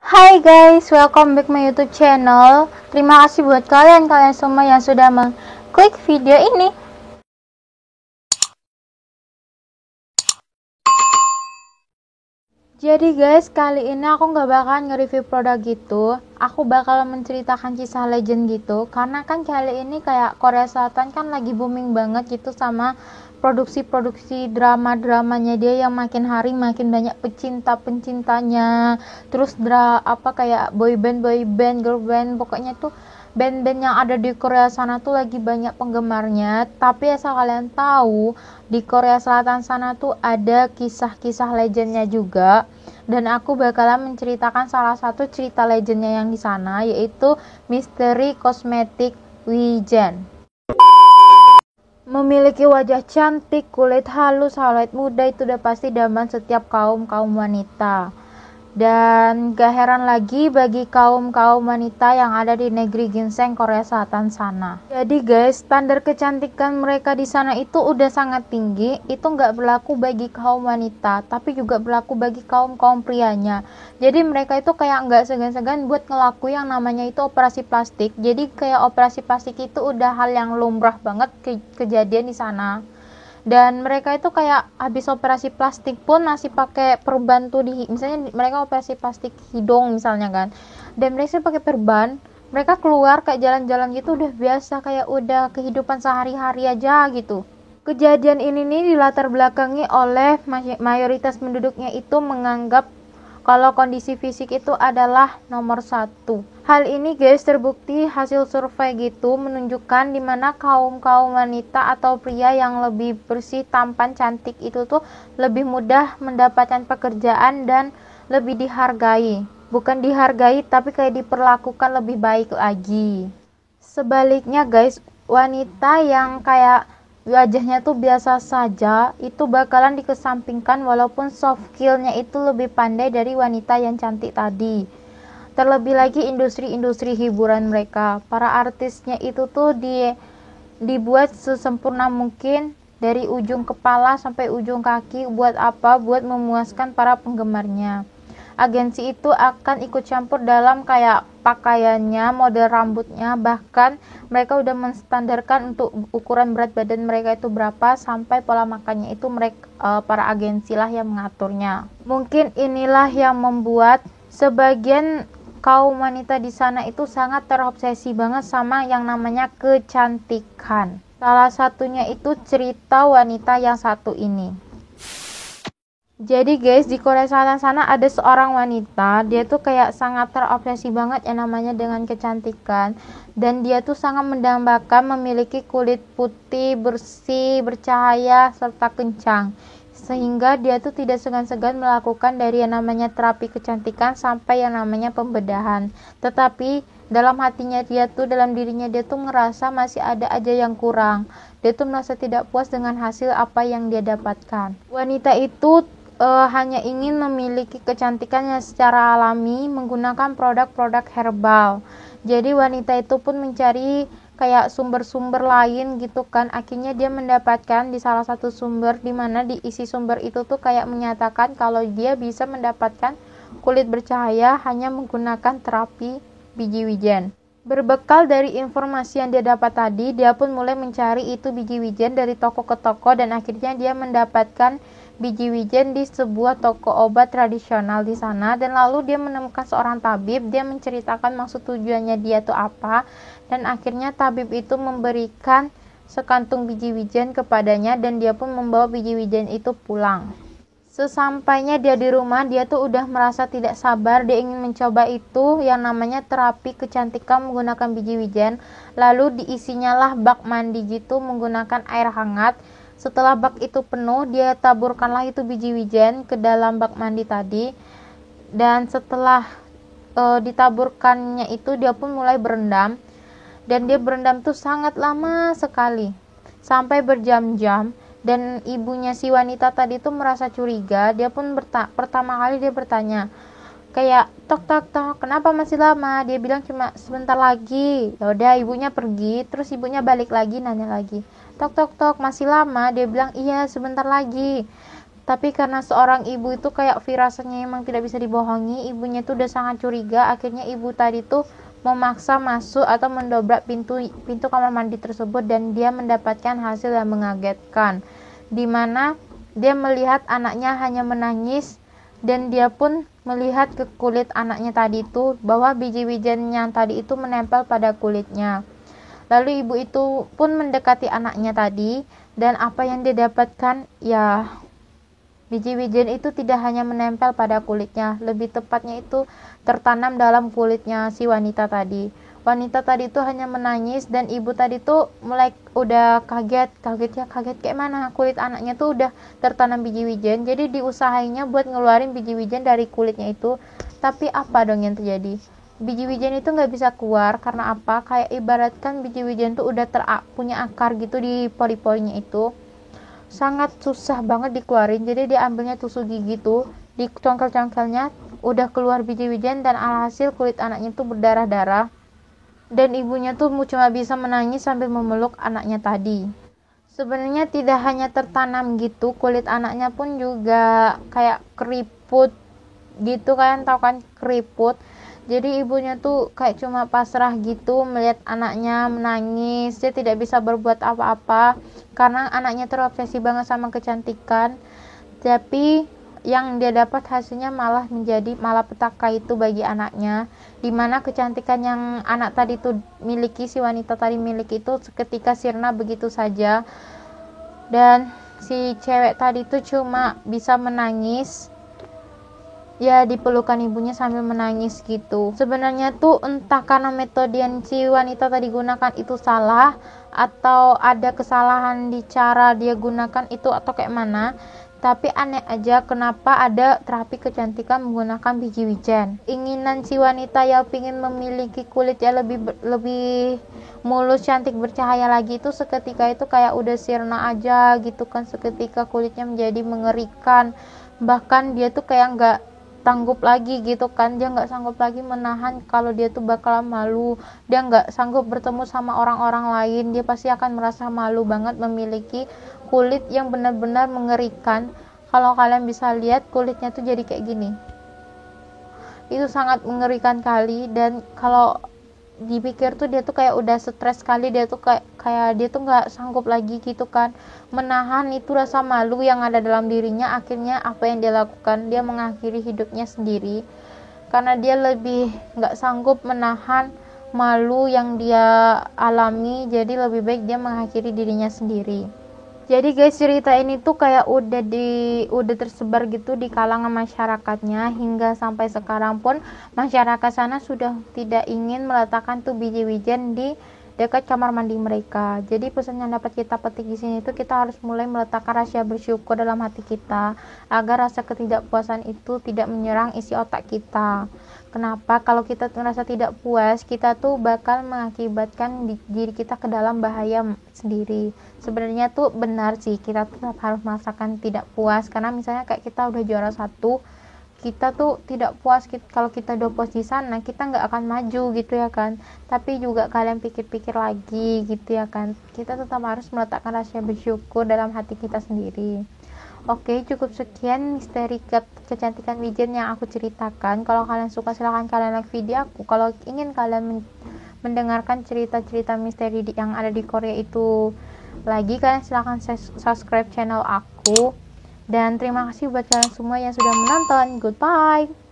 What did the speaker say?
Hai guys, welcome back my YouTube channel. Terima kasih buat kalian semua yang sudah mengklik video ini. Jadi guys, kali ini aku nggak bakal nge-review produk gitu. Aku bakal menceritakan kisah legend gitu. Karena kan kali ini kayak Korea Selatan kan lagi booming banget gitu sama produksi-produksi drama-dramanya dia yang makin hari makin banyak pecinta-pencintanya. Terus kayak boy band, girl band, pokoknya tuh band-band yang ada di Korea sana tuh lagi banyak penggemarnya. Tapi asal kalian tahu, di Korea Selatan sana tuh ada kisah-kisah legendnya juga. Dan aku bakalan menceritakan salah satu cerita legendnya yang di sana, yaitu misteri kosmetik Wijen. Memiliki wajah cantik, kulit halus, awet muda itu udah pasti idaman setiap kaum wanita. Dan gak heran lagi bagi kaum wanita yang ada di negeri ginseng Korea Selatan sana. Jadi guys, standar kecantikan mereka di sana itu udah sangat tinggi. Itu gak berlaku bagi kaum wanita, tapi juga berlaku bagi kaum prianya. Jadi mereka itu kayak gak segan-segan buat ngelakuin yang namanya itu operasi plastik. Jadi kayak operasi plastik itu udah hal yang lumrah banget kejadian di sana. Dan mereka itu kayak habis operasi plastik pun masih pakai perban tuh, misalnya mereka operasi plastik hidung misalnya kan, dan mereka pakai perban, mereka keluar kayak jalan-jalan gitu udah biasa, kayak udah kehidupan sehari-hari aja gitu. Kejadian ini nih dilatar belakangi oleh mayoritas penduduknya itu menganggap kalau kondisi fisik itu adalah nomor satu. Hal ini guys terbukti hasil survei gitu menunjukkan dimana kaum wanita atau pria yang lebih bersih, tampan, cantik itu tuh lebih mudah mendapatkan pekerjaan dan lebih dihargai. Bukan dihargai tapi kayak diperlakukan lebih baik lagi. Sebaliknya guys, wanita yang kayak wajahnya tuh biasa saja itu bakalan dikesampingkan walaupun soft skillnya itu lebih pandai dari wanita yang cantik tadi. Terlebih lagi industri hiburan mereka, para artisnya itu tuh dibuat sesempurna mungkin dari ujung kepala sampai ujung kaki. Buat apa? Buat memuaskan para penggemarnya. Agensi itu akan ikut campur dalam kayak pakaiannya, model rambutnya, bahkan mereka udah menstandarkan untuk ukuran berat badan mereka itu berapa, sampai pola makannya itu para agensi lah yang mengaturnya. Mungkin inilah yang membuat sebagian kaum wanita di sana itu sangat terobsesi banget sama yang namanya kecantikan. Salah satunya itu cerita wanita yang satu ini. Jadi guys, di Korea Selatan sana ada seorang wanita, dia tuh kayak sangat terobsesi banget yang namanya dengan kecantikan, dan dia tuh sangat mendambakan memiliki kulit putih, bersih, bercahaya, serta kencang, sehingga dia tuh tidak segan-segan melakukan dari yang namanya terapi kecantikan sampai yang namanya pembedahan. Tetapi dalam hatinya dia tuh, dalam dirinya dia tuh ngerasa masih ada aja yang kurang. Dia tuh merasa tidak puas dengan hasil apa yang dia dapatkan. Wanita itu hanya ingin memiliki kecantikannya secara alami menggunakan produk-produk herbal. Jadi wanita itu pun mencari kayak sumber-sumber lain gitu kan. Akhirnya dia mendapatkan di salah satu sumber, di mana di isi sumber itu tuh kayak menyatakan kalau dia bisa mendapatkan kulit bercahaya hanya menggunakan terapi biji wijen. Berbekal dari informasi yang dia dapat tadi, dia pun mulai mencari itu biji wijen dari toko ke toko, dan akhirnya dia mendapatkan biji wijen di sebuah toko obat tradisional di sana. Dan lalu dia menemukan seorang tabib, dia menceritakan maksud tujuannya dia tuh apa, dan akhirnya tabib itu memberikan sekantung biji wijen kepadanya, dan dia pun membawa biji wijen itu pulang. Sesampainya dia di rumah, dia tuh udah merasa tidak sabar, dia ingin mencoba itu yang namanya terapi kecantikan menggunakan biji wijen. Lalu diisinya lah bak mandi gitu menggunakan air hangat. Setelah bak itu penuh, dia taburkanlah itu biji wijen ke dalam bak mandi tadi. Dan setelah ditaburkannya itu, dia pun mulai berendam. Dan dia berendam tuh sangat lama sekali, sampai berjam-jam. Dan ibunya si wanita tadi tuh merasa curiga. Dia pun pertama kali dia bertanya, kayak tok, kenapa masih lama? Dia bilang cuma sebentar lagi. Ya udah, ibunya pergi, terus ibunya balik lagi nanya lagi, tok, masih lama? Dia bilang iya, sebentar lagi. Tapi karena seorang ibu itu kayak firasatnya emang tidak bisa dibohongi, ibunya tuh udah sangat curiga. Akhirnya ibu tadi tuh memaksa masuk atau mendobrak pintu kamar mandi tersebut, dan dia mendapatkan hasil yang mengagetkan, dimana dia melihat anaknya hanya menangis, dan dia pun melihat ke kulit anaknya tadi itu bahwa biji-bijian yang tadi itu menempel pada kulitnya. Lalu ibu itu pun mendekati anaknya tadi, dan apa yang dia dapatkan, ya biji-bijian itu tidak hanya menempel pada kulitnya, lebih tepatnya itu tertanam dalam kulitnya si wanita tadi. Wanita tadi itu hanya menangis, dan ibu tadi tuh mulai udah kaget kayak mana, kulit anaknya tuh udah tertanam biji-bijian. Jadi diusahainya buat ngeluarin biji-bijian dari kulitnya itu, tapi apa dong yang terjadi? Biji-bijian itu nggak bisa keluar karena apa? Kayak ibaratkan biji-bijian tuh udah punya akar gitu di pori-porinya itu, sangat susah banget dikeluarin. Jadi dia ambilnya tusuk gigi tuh di congkel-congkelnya, udah keluar biji-bijian, dan alhasil kulit anaknya tuh berdarah-darah, dan ibunya tuh cuma bisa menangis sambil memeluk anaknya tadi. Sebenarnya tidak hanya tertanam gitu, kulit anaknya pun juga kayak keriput gitu kan, tahu kan keriput. Jadi ibunya tuh kayak cuma pasrah gitu melihat anaknya menangis. Dia tidak bisa berbuat apa-apa karena anaknya terobsesi banget sama kecantikan. Tapi yang dia dapat hasilnya malah menjadi malapetaka itu bagi anaknya, dimana kecantikan yang anak tadi tuh miliki, si wanita tadi miliki itu seketika sirna begitu saja, dan si cewek tadi tuh cuma bisa menangis, ya dipelukan ibunya sambil menangis gitu. Sebenarnya tuh entah karena metode yang si wanita tadi gunakan itu salah, atau ada kesalahan di cara dia gunakan itu, atau kayak mana, tapi aneh aja kenapa ada terapi kecantikan menggunakan biji-bijian. Inginan si wanita yang ingin memiliki kulit yang lebih mulus, cantik, bercahaya lagi itu seketika itu kayak udah sirna aja gitu kan. Seketika kulitnya menjadi mengerikan, bahkan dia tuh kayak nggak sanggup lagi gitu kan, dia nggak sanggup lagi menahan kalau dia tuh bakal malu, dia nggak sanggup bertemu sama orang-orang lain, dia pasti akan merasa malu banget memiliki kulit yang benar-benar mengerikan. Kalau kalian bisa lihat kulitnya tuh jadi kayak gini, itu sangat mengerikan kali. Dan kalau dipikir tuh dia tuh kayak udah stres sekali, dia tuh kayak dia tuh nggak sanggup lagi gitu kan menahan itu rasa malu yang ada dalam dirinya. Akhirnya apa yang dia lakukan, dia mengakhiri hidupnya sendiri karena dia lebih nggak sanggup menahan malu yang dia alami. Jadi lebih baik dia mengakhiri dirinya sendiri. Jadi guys, cerita ini tuh kayak udah tersebar gitu di kalangan masyarakatnya, hingga sampai sekarang pun masyarakat sana sudah tidak ingin meletakkan tuh biji-bijian di dekat kamar mandi mereka. Jadi pesan yang dapat kita petik di sini tuh, kita harus mulai meletakkan rasa bersyukur dalam hati kita agar rasa ketidakpuasan itu tidak menyerang isi otak kita. Kenapa? Kalau kita merasa tidak puas, kita tuh bakal mengakibatkan diri kita ke dalam bahaya sendiri. Sebenarnya tuh benar sih, kita tetap harus merasakan tidak puas, karena misalnya kayak kita udah juara 1, kita tuh tidak puas. Kalau kita udah puas di sana, kita nggak akan maju gitu ya kan. Tapi juga kalian pikir-pikir lagi gitu ya kan, kita tetap harus meletakkan rasa bersyukur dalam hati kita sendiri. Oke, cukup sekian misteri kecantikan wijen yang aku ceritakan. Kalau kalian suka, silahkan kalian like video aku. Kalau ingin kalian mendengarkan cerita-cerita misteri yang ada di Korea itu lagi, kalian silahkan subscribe channel aku. Dan terima kasih buat kalian semua yang sudah menonton. Goodbye.